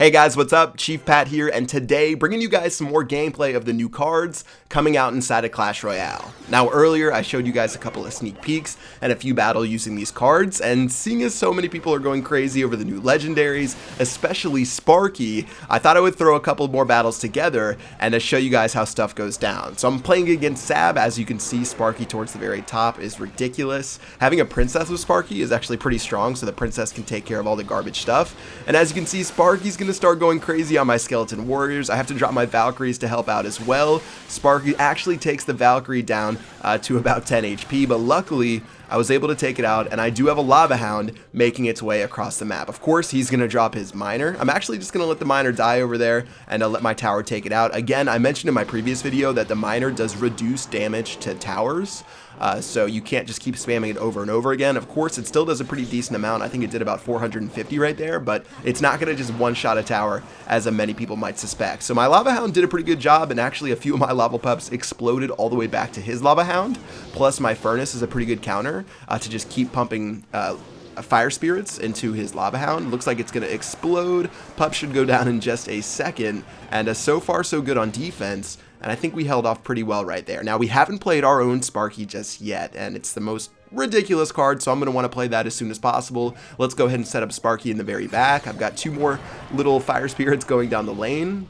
Hey guys, what's up? Chief Pat here, and today bringing you guys some more gameplay of the new cards coming out inside of Clash Royale. Now earlier I showed you guys a couple of sneak peeks and a few battles using these cards, and seeing as so many people are going crazy over the new legendaries, especially Sparky, I thought I would throw a couple more battles together and to show you guys how stuff goes down. So I'm playing against Sab. As you can see, Sparky towards the very top is ridiculous. Having a princess with Sparky is actually pretty strong, so the princess can take care of all the garbage stuff. And as you can see, Sparky's gonna start going crazy on my skeleton warriors. I have to drop my Valkyries to help out as well. Sparky actually takes the Valkyrie down to about 10 HP, but luckily I was able to take it out, and I do have a Lava Hound making its way across the map. Of course, he's going to drop his miner. I'm actually just going to let the miner die over there and let my tower take it out. Again, I mentioned in my previous video that the miner does reduce damage to towers, so you can't just keep spamming it over and over again. Of course, it still does a pretty decent amount. I think it did about 450 right there, but it's not going to just one-shot a tower, as many people might suspect. So my Lava Hound did a pretty good job, and actually a few of my Lava Pups exploded all the way back to his Lava Hound, plus my Furnace is a pretty good counter to just keep pumping fire spirits into his Lava Hound. Looks like it's going to explode. Pup should go down in just a second, and so far so good on defense, and I think we held off pretty well right there. Now we haven't played our own Sparky just yet, and it's the most ridiculous card, so I'm going to want to play that as soon as possible. Let's go ahead and set up Sparky in the very back. I've got two more little fire spirits going down the lane.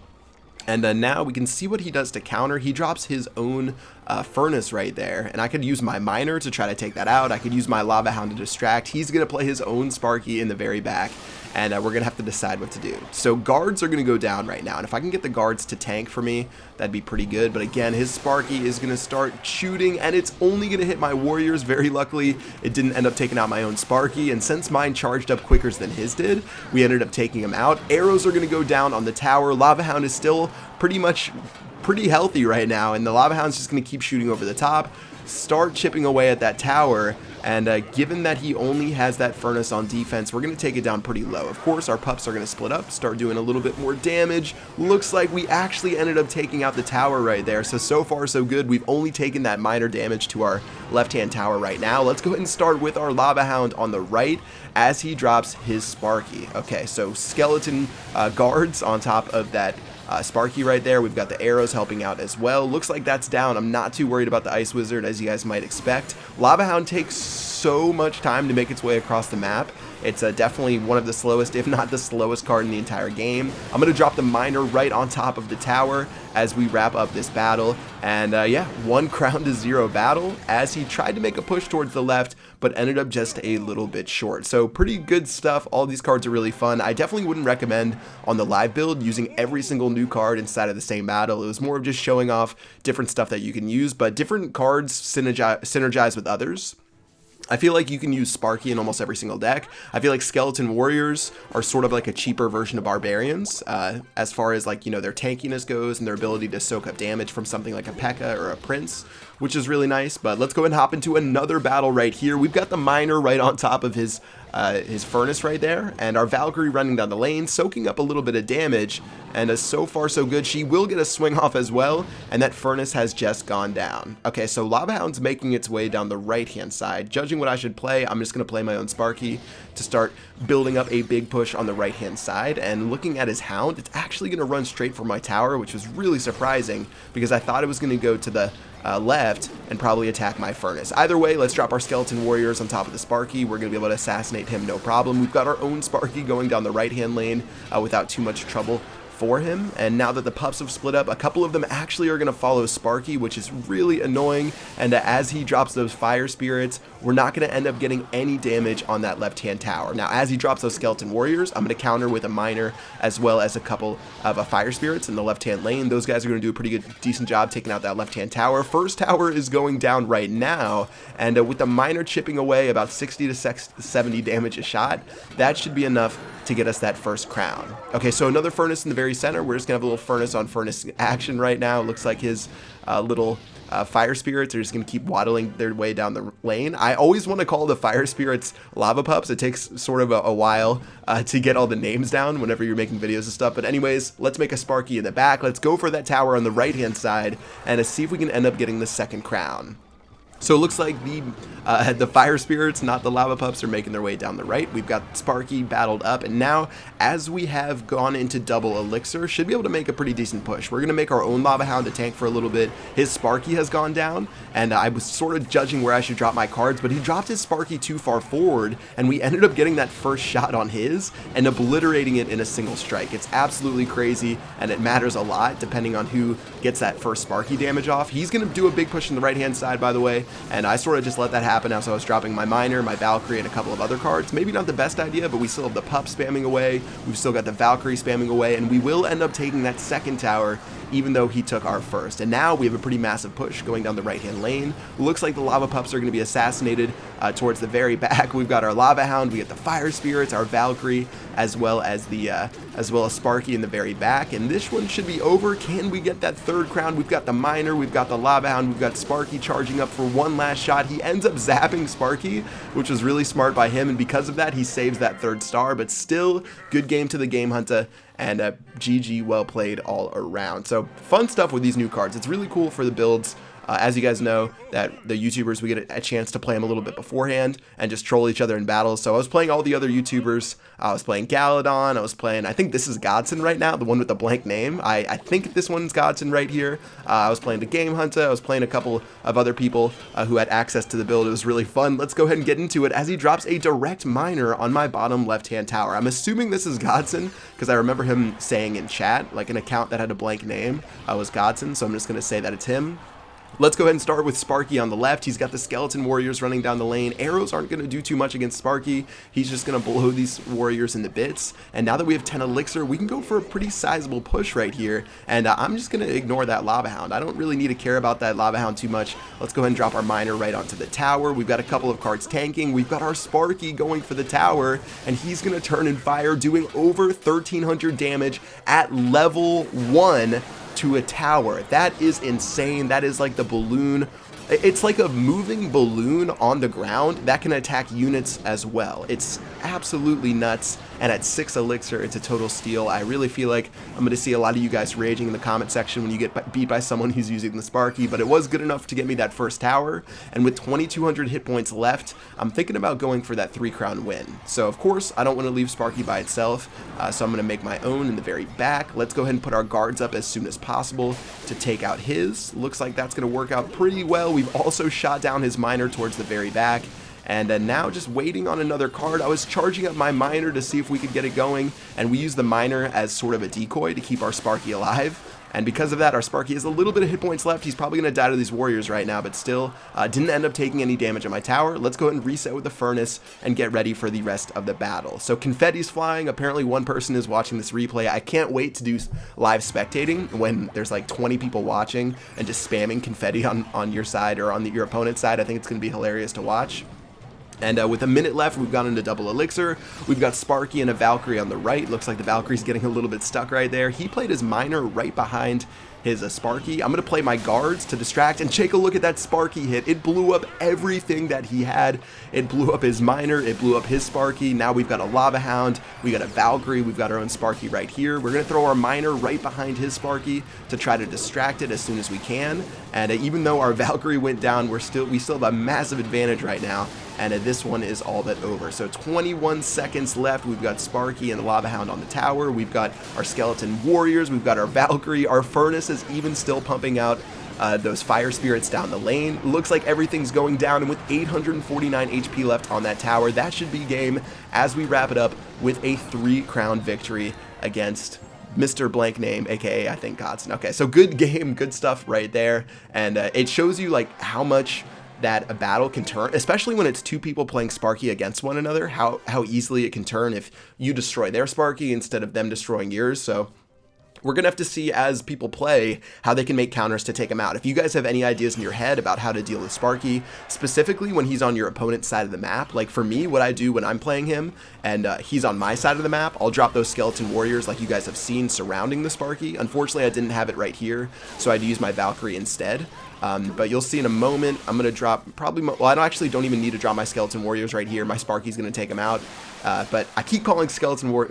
And then now we can see what he does to counter. He drops his own Furnace right there, and I could use my Miner to try to take that out. I could use my Lava Hound to distract. He's going to play his own Sparky in the very back, and we're going to have to decide what to do. So guards are going to go down right now, and if I can get the guards to tank for me, that'd be pretty good. But again, his Sparky is going to start shooting, and it's only going to hit my warriors. Very luckily, it didn't end up taking out my own Sparky, and since mine charged up quicker than his did, we ended up taking him out. Arrows are going to go down on the tower. Lava Hound is still pretty healthy right now, and the Lava Hound's just going to keep shooting over the top, start chipping away at that tower, and given that he only has that Furnace on defense, we're going to take it down pretty low. Of course, our pups are going to split up, start doing a little bit more damage. Looks like we actually ended up taking out the tower right there, so far so good. We've only taken that minor damage to our left-hand tower right now. Let's go ahead and start with our Lava Hound on the right as he drops his Sparky. Okay, so skeleton guards on top of that Sparky right there. We've got the arrows helping out as well. Looks like that's down. I'm not too worried about the Ice Wizard, as you guys might expect. Lava Hound takes so much time to make its way across the map. It's definitely one of the slowest, if not the slowest card in the entire game. I'm going to drop the miner right on top of the tower as we wrap up this battle. And yeah, 1 crown to 0 battle as he tried to make a push towards the left, but ended up just a little bit short. So pretty good stuff. All these cards are really fun. I definitely wouldn't recommend on the live build using every single new card inside of the same battle. It was more of just showing off different stuff that you can use, but different cards synergize with others. I feel like you can use Sparky in almost every single deck. I feel like Skeleton Warriors are sort of like a cheaper version of Barbarians as far as, like, you know, their tankiness goes and their ability to soak up damage from something like a P.E.K.K.A. or a Prince, which is really nice. But let's go ahead and hop into another battle right here. We've got the Miner right on top of his Furnace right there, and our Valkyrie running down the lane, soaking up a little bit of damage, and so far so good. She will get a swing off as well, and that Furnace has just gone down. Okay, so Lava Hound's making its way down the right-hand side. Judging what I should play, I'm just going to play my own Sparky to start building up a big push on the right-hand side, and looking at his Hound, it's actually going to run straight for my tower, which was really surprising, because I thought it was going to go to the left and probably attack my Furnace. Either way, let's drop our Skeleton Warriors on top of the Sparky. We're going to be able to assassinate him, no problem. We've got our own Sparky going down the right-hand lane without too much trouble for him. And now that the pups have split up, a couple of them actually are going to follow Sparky, which is really annoying. And as he drops those fire spirits, we're not going to end up getting any damage on that left-hand tower. Now, as he drops those Skeleton Warriors, I'm going to counter with a Miner as well as a couple of fire spirits in the left-hand lane. Those guys are going to do a pretty good, decent job taking out that left-hand tower. First tower is going down right now, and with the Miner chipping away about 60 to 70 damage a shot, that should be enough to get us that first crown. Okay, so another Furnace in the very center. We're just going to have a little Furnace on Furnace action right now. It looks like his little fire spirits are just going to keep waddling their way down the lane. I always want to call the fire spirits lava pups. It takes sort of a while to get all the names down whenever you're making videos and stuff. But anyways, let's make a Sparky in the back. Let's go for that tower on the right-hand side and see if we can end up getting the second crown. So it looks like the fire spirits, not the lava pups, are making their way down the right. We've got Sparky battled up, and now as we have gone into double elixir, should be able to make a pretty decent push. We're going to make our own lava hound a tank for a little bit. His Sparky has gone down, and I was sort of judging where I should drop my cards, but he dropped his Sparky too far forward, and we ended up getting that first shot on his and obliterating it in a single strike. It's absolutely crazy, and it matters a lot depending on who gets that first Sparky damage off. He's going to do a big push on the right hand side, by the way, and I sort of just let that happen as I was dropping my Miner, my Valkyrie, and a couple of other cards. Maybe not the best idea, but we still have the pup spamming away, we've still got the Valkyrie spamming away, and we will end up taking that second tower even though he took our first. And now we have a pretty massive push going down the right hand lane. Looks like the lava pups are going to be assassinated towards the very back. We've got our lava hound, we get the fire spirits, our Valkyrie, as well as Sparky in the very back, and this one should be over. Can we get that third crown? We've got the Miner, we've got the lava hound, we've got Sparky charging up for one last shot. He ends up zapping Sparky, which was really smart by him, and because of that he saves that third star. But still, good game to the Game Hunter, and GG, well played all around. So fun stuff with these new cards. It's really cool for the builds. As you guys know, that the YouTubers, we get a chance to play them a little bit beforehand and just troll each other in battles. So I was playing all the other YouTubers. I was playing Galadon. I was playing, I think this is Godson right now, the one with the blank name. I think this one's Godson right here. I was playing the Game Hunter. I was playing a couple of other people who had access to the build. It was really fun. Let's go ahead and get into it as he drops a direct Miner on my bottom left-hand tower. I'm assuming this is Godson because I remember him saying in chat, like an account that had a blank name was Godson. So I'm just going to say that it's him. Let's go ahead and start with Sparky on the left. He's got the skeleton warriors running down the lane. Arrows aren't going to do too much against Sparky. He's just going to blow these warriors into bits. And now that we have 10 elixir, we can go for a pretty sizable push right here. And I'm just going to ignore that lava hound. I don't really need to care about that lava hound too much. Let's go ahead and drop our Miner right onto the tower. We've got a couple of cards tanking. We've got our Sparky going for the tower, and he's going to turn and fire, doing over 1,300 damage at level 1 to a tower. That is insane. That is like the balloon. It's like a moving balloon on the ground that can attack units as well. It's absolutely nuts, and at 6 elixir, it's a total steal. I really feel like I'm going to see a lot of you guys raging in the comment section when you get beat by someone who's using the Sparky, but it was good enough to get me that first tower, and with 2,200 hit points left, I'm thinking about going for that 3-crown win. So of course, I don't want to leave Sparky by itself, so I'm going to make my own in the very back. Let's go ahead and put our guards up as soon as possible to take out his. Looks like that's going to work out pretty well. We've also shot down his Miner towards the very back, and now just waiting on another card. I was charging up my Miner to see if we could get it going, and we use the Miner as sort of a decoy to keep our Sparky alive. And because of that, our Sparky has a little bit of hit points left. He's probably going to die to these warriors right now, but still didn't end up taking any damage on my tower. Let's go ahead and reset with the furnace and get ready for the rest of the battle. So confetti's flying. Apparently one person is watching this replay. I can't wait to do live spectating when there's like 20 people watching and just spamming confetti on your side or on your opponent's side. I think it's going to be hilarious to watch. And with a minute left, we've gone into double elixir. We've got Sparky and a Valkyrie on the right. Looks like the Valkyrie's getting a little bit stuck right there. He played his Miner right behind his Sparky. I'm going to play my guards to distract, and take a look at that Sparky hit. It blew up everything that he had. It blew up his Miner. It blew up his Sparky. Now we've got a Lava Hound. We got a Valkyrie. We've got our own Sparky right here. We're going to throw our Miner right behind his Sparky to try to distract it as soon as we can. And even though our Valkyrie went down, we still have a massive advantage right now. And this one is all but over. So 21 seconds left. We've got Sparky and the Lava Hound on the tower. We've got our skeleton warriors. We've got our Valkyrie. Our furnace is even still pumping out those fire spirits down the lane. Looks like everything's going down, and with 849 HP left on that tower, that should be game as we wrap it up with a 3-crown victory against Mr. Blank Name, aka I think Godson. Okay, so good game, good stuff right there, and it shows you like how much that a battle can turn, especially when it's 2 people playing Sparky against one another, how easily it can turn if you destroy their Sparky instead of them destroying yours. So we're going to have to see as people play how they can make counters to take him out. If you guys have any ideas in your head about how to deal with Sparky, specifically when he's on your opponent's side of the map, like for me, what I do when I'm playing him and he's on my side of the map, I'll drop those skeleton warriors like you guys have seen surrounding the Sparky. Unfortunately, I didn't have it right here, so I had to use my Valkyrie instead. But you'll see in a moment, I'm going to drop probably, well, I don't even need to drop my Skeleton Warriors right here. My Sparky's going to take them out. But I keep calling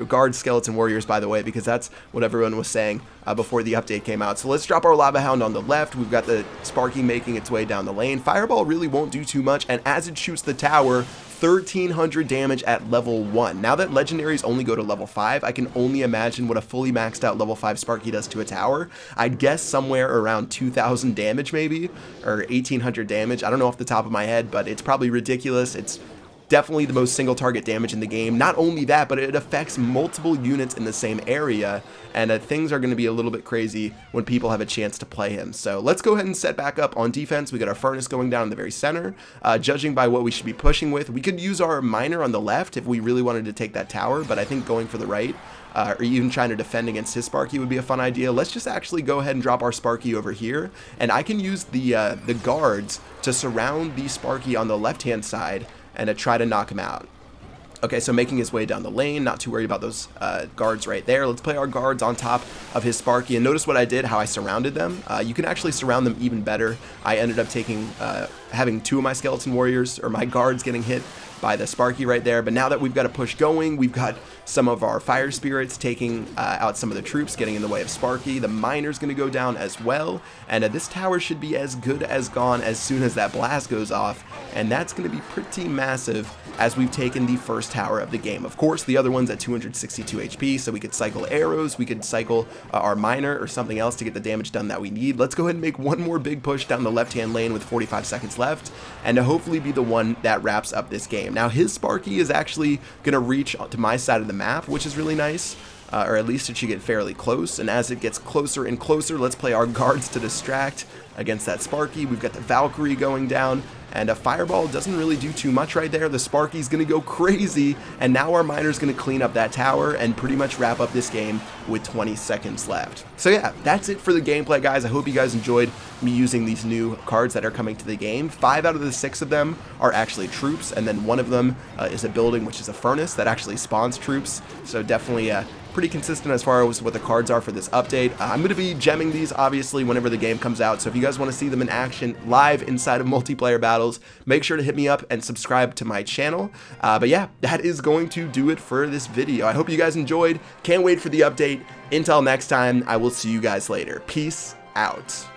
guards Skeleton Warriors, by the way, because that's what everyone was saying before the update came out. So let's drop our Lava Hound on the left. We've got the Sparky making its way down the lane. Fireball really won't do too much, and as it shoots the tower, 1300 damage at level 1. Now that legendaries only go to level 5, I can only imagine what a fully maxed out level 5 Sparky does to a tower. I'd guess somewhere around 2000 damage maybe, or 1800 damage. I don't know off the top of my head, but it's probably ridiculous. It's definitely the most single target damage in the game. Not only that, but it affects multiple units in the same area, and things are going to be a little bit crazy when people have a chance to play him. So let's go ahead and set back up on defense. We got our furnace going down in the very center. Judging by what we should be pushing with, we could use our miner on the left if we really wanted to take that tower, but I think going for the right, or even trying to defend against his Sparky would be a fun idea. Let's just actually go ahead and drop our Sparky over here, and I can use the guards to surround the Sparky on the left-hand side and to try to knock him out. Okay, so making his way down the lane, not too worried about those guards right there. Let's play our guards on top of his Sparky, and notice what I did, how I surrounded them. You can actually surround them even better. I ended up having 2 of my Skeleton Warriors, or my guards, getting hit by the Sparky right there. But now that we've got a push going, we've got some of our fire spirits taking out some of the troops, getting in the way of Sparky. The miner's going to go down as well, and this tower should be as good as gone as soon as that blast goes off, and that's going to be pretty massive as we've taken the first tower of the game. Of course, the other one's at 262 HP, so we could cycle arrows, we could cycle our miner or something else to get the damage done that we need. Let's go ahead and make one more big push down the left-hand lane with 45 seconds left, and to hopefully be the one that wraps up this game. Now, his Sparky is actually going to reach to my side of the map, which is really nice. Or at least it should get fairly close, and as it gets closer and closer, let's play our guards to distract against that Sparky. We've got the Valkyrie going down, and a Fireball doesn't really do too much right there. The Sparky's going to go crazy, and now our miner's going to clean up that tower and pretty much wrap up this game with 20 seconds left. So yeah, that's it for the gameplay, guys. I hope you guys enjoyed me using these new cards that are coming to the game. 5 out of the 6 of them are actually troops, and then one of them is a building, which is a furnace that actually spawns troops. So definitely pretty consistent as far as what the cards are for this update. I'm going to be gemming these, obviously, whenever the game comes out, so if you guys want to see them in action live inside of multiplayer battles, make sure to hit me up and subscribe to my channel. But yeah, that is going to do it for this video. I hope you guys enjoyed. Can't wait for the update. Until next time, I will see you guys later. Peace out.